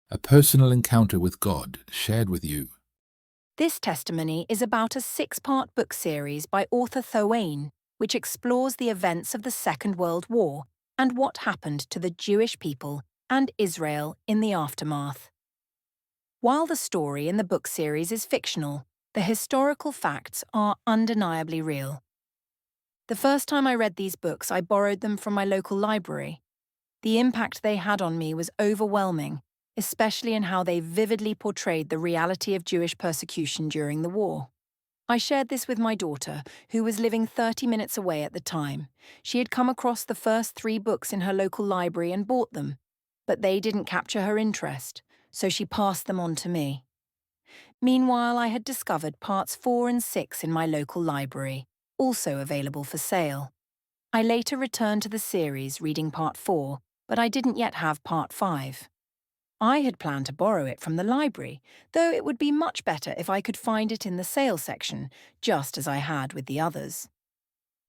a personal encounter with God shared with you. This testimony is about a 6-part book series by author Thoane, which explores the events of the Second World War and what happened to the Jewish people and Israel in the aftermath. While the story in the book series is fictional, the historical facts are undeniably real. The first time I read these books, I borrowed them from my local library. The impact they had on me was overwhelming, especially in how they vividly portrayed the reality of Jewish persecution during the war. I shared this with my daughter, who was living 30 minutes away at the time. She had come across the first 3 books in her local library and bought them, but they didn't capture her interest, so she passed them on to me. Meanwhile, I had discovered parts 4 and 6 in my local library, also available for sale. I later returned to the series reading part 4, but I didn't yet have part 5. I had planned to borrow it from the library, though it would be much better if I could find it in the sale section, just as I had with the others.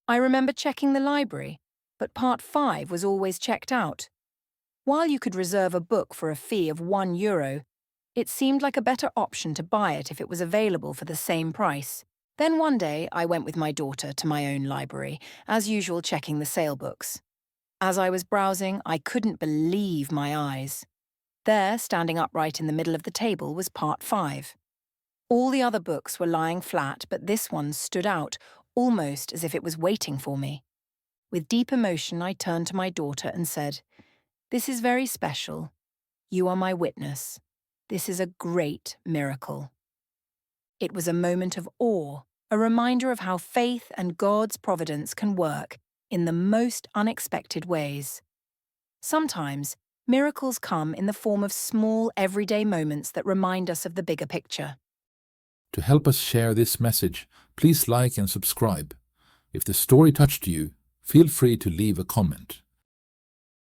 I remember checking the library, but part 5 was always checked out. While you could reserve a book for a fee of €1, it seemed like a better option to buy it if it was available for the same price. Then one day, I went with my daughter to my own library, as usual checking the sale books. As I was browsing, I couldn't believe my eyes. There, standing upright in the middle of the table, was part 5. All the other books were lying flat, but this one stood out, almost as if it was waiting for me. With deep emotion, I turned to my daughter and said, "This is very special. You are my witness. This is a great miracle." It was a moment of awe, a reminder of how faith and God's providence can work in the most unexpected ways. Sometimes, miracles come in the form of small, everyday moments that remind us of the bigger picture. To help us share this message, please like and subscribe. If the story touched you, feel free to leave a comment.